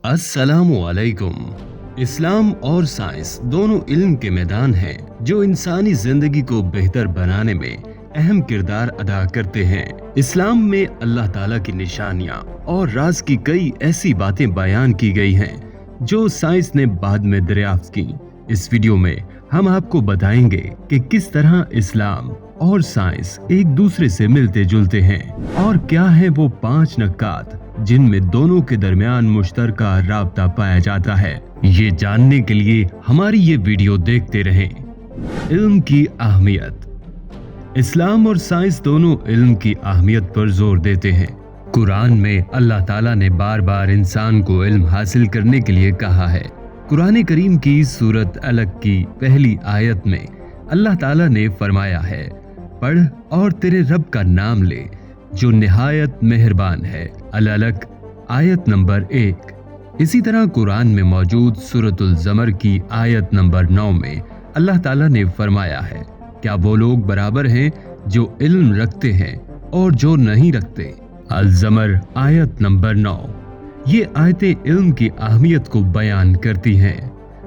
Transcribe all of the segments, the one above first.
अस्सलामुअलैकुम। इस्लाम और साइंस दोनों इल्म के मैदान हैं जो इंसानी जिंदगी को बेहतर बनाने में अहम किरदार अदा करते हैं। इस्लाम में अल्लाह ताला की निशानियां और राज की कई ऐसी बातें बयान की गई हैं जो साइंस ने बाद में दरियाफ्त की। इस वीडियो में हम आपको बताएंगे कि किस तरह इस्लाम और साइंस एक दूसरे से मिलते जुलते हैं और क्या है वो 5 नुकात जिनमें दोनों के दरमियान मुश्तरका राब्ता पाया जाता है। ये जानने के लिए हमारी ये वीडियो देखते रहें। इल्म की अहमियत। इस्लाम और साइंस दोनों इल्म की अहमियत पर जोर देते हैं। कुरान में अल्लाह ताला ने बार बार इंसान को इल्म हासिल करने के लिए कहा है। कुरान करीम की सूरत अलग की पहली आयत में अल्लाह ताला ने फरमाया है, पढ़ और तेरे रब का नाम ले जो निहायत मेहरबान है। अल-अलक आयत नंबर 1। इसी तरह कुरान में मौजूद सूरतुल ज़मर की आयत नंबर 9 में अल्लाह ताला ने फरमाया है, क्या वो लोग बराबर हैं जो इल्म रखते हैं और जो नहीं रखते। अल-ज़मर आयत नंबर 9। ये आयतें इल्म की अहमियत को बयान करती हैं।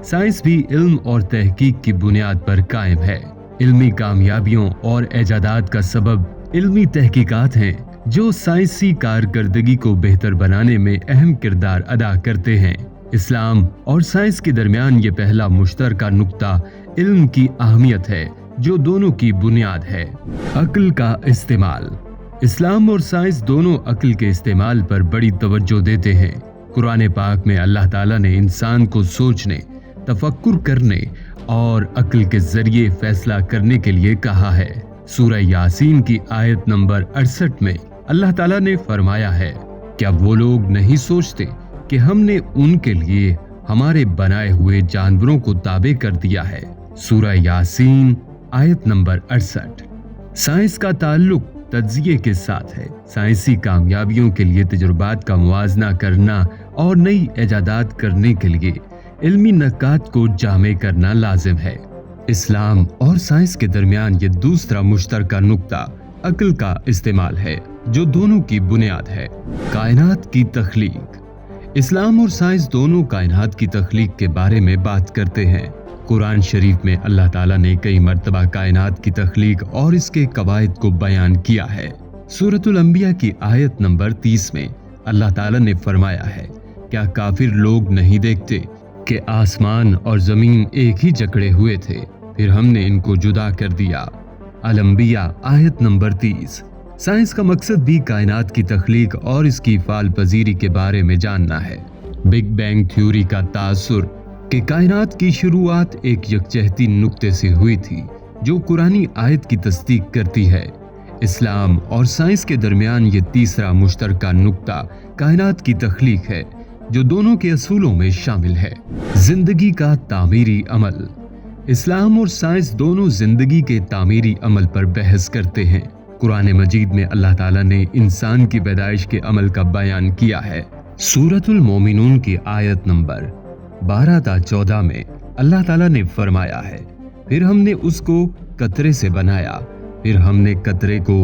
साइंस भी इल्म और तहकीक की बुनियाद पर कायम है। इल्मी कामयाबियों और इजादात का सबब इल्मी तहकीकात हैं जो साइंसी कारकर्दगी को बेहतर बनाने में अहम किरदार अदा करते हैं। इस्लाम और साइंस के दरमियान ये पहला मुश्तरका नुक्ता इल्म की अहमियत है जो दोनों की बुनियाद है। अक्ल का इस्तेमाल। इस्लाम और साइंस दोनों अक्ल के इस्तेमाल पर बड़ी तवज्जो देते हैं। कुरान पाक में अल्लाह ताला ने इंसान को सोचने, तफक्कुर करने और अक्ल के जरिए फैसला करने के लिए कहा है। सूरह यासीन की आयत नंबर 68 में अल्लाह ताला ने फरमाया है, क्या वो लोग नहीं सोचते कि हमने उनके लिए हमारे बनाए हुए जानवरों को ताबे कर दिया है। सूरह यासीन आयत नंबर 68। साइंस का ताल्लुक तज्जिये के साथ है। साइंसी कामयाबियों के लिए तजुर्बात का मुआजना करना और नई इजादात करने के लिए इल्मी नुकात को जामे करना लाजिम है। इस्लाम और साइंस के दरमियान ये दूसरा मुश्तरका नुक्ता अक्ल का इस्तेमाल है जो दोनों की बुनियाद है। कायनात की तख्लीक। इस्लाम और साइंस दोनों कायनात की तख्लीक के बारे में बात करते हैं। कुरान शरीफ में अल्लाह ताला ने कई मर्तबा कायनात की तख्लीक और इसके कवायद को बयान किया है। सूरतुल अंबिया की आयत नंबर 30 में अल्लाह ताला ने फरमाया है, क्या काफिर लोग नहीं देखते कि आसमान और जमीन एक ही जकड़े हुए थे, फिर हमने इनको जुदा कर दिया। अल-अंबिया आयत नंबर 30। साइंस का मकसद भी कायनात की तख्लीक और इसकी फाल पजीरी के बारे में जानना है। बिग बैंग थ्योरी का तासुर कि कायनात की शुरुआत एक यकजहती नुक्ते से हुई थी जो कुरानी आयत की तस्दीक करती है। इस्लाम और साइंस के दरमियान ये तीसरा मुश्तरका नुक्ता कायनात की तख्लीक है जो दोनों के असूलों में शामिल है। जिंदगी का तामीरी अमल। इस्लाम और साइंस दोनों जिंदगी के तामीरी अमल पर बहस करते हैं। कुरान मजीद में अल्लाह ताला ने इंसान की पैदाइश के अमल का बयान किया है। सूरतुल मोमिनून की आयत नंबर 12 ta 14 में अल्लाह ताला ने फरमाया है, फिर हमने उसको कतरे से बनाया, फिर हमने कतरे को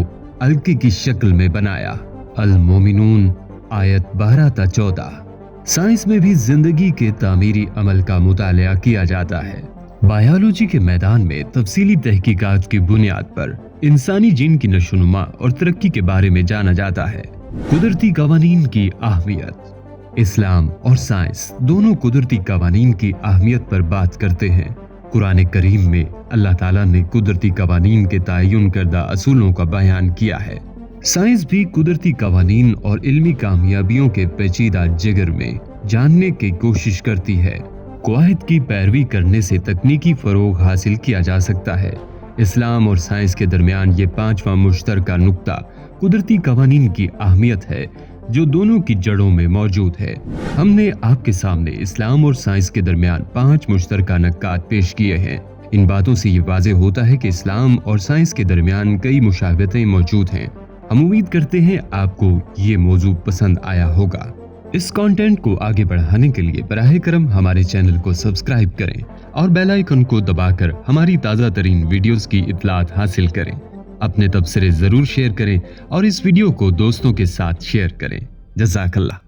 अलके की शक्ल में बनाया। अल मोमिनून आयत 12 ta 14। साइंस में भी जिंदगी के तामीरी अमल का मुतालिया किया जाता है। बायोलॉजी के मैदान में तफसीली तहकीकात की बुनियाद पर इंसानी जीन की नशोनुमा और तरक्की के बारे में जाना जाता है। कुदरती कवानीन की अहमियत। इस्लाम और साइंस दोनों कुदरती कवानीन की अहमियत पर बात करते हैं। कुरान करीम में अल्लाह ताला ने कुदरती कवानीन के तयन करदा असूलों का बयान किया है। साइंस भी कुदरती कवानीन और इल्मी कामयाबियों के पेचीदा जिगर में जानने की कोशिश करती है। कवायद की पैरवी करने से तकनीकी फरोग हासिल किया जा सकता है। इस्लाम और साइंस के दरमियान ये 5वां मुश्तरका नुक्ता कुदरती कवानीन की अहमियत है जो दोनों की जड़ों में मौजूद है। हमने आपके सामने इस्लाम और साइंस के दरमियान 5 मुश्तरका नुकात पेश किए हैं। इन बातों से ये वाज़ेह होता है कि इस्लाम और साइंस के दरमियान कई मुशाबहतें मौजूद हैं। हम उम्मीद करते हैं आपको ये मौजू पसंद आया होगा। इस कंटेंट को आगे बढ़ाने के लिए बराहे करम हमारे चैनल को सब्सक्राइब करें और बेल आइकन को दबाकर हमारी ताज़ा तरीन वीडियोस की इत्तलात हासिल करें। अपने तबसरे जरूर शेयर करें और इस वीडियो को दोस्तों के साथ शेयर करें। जज़ाकल्लाह।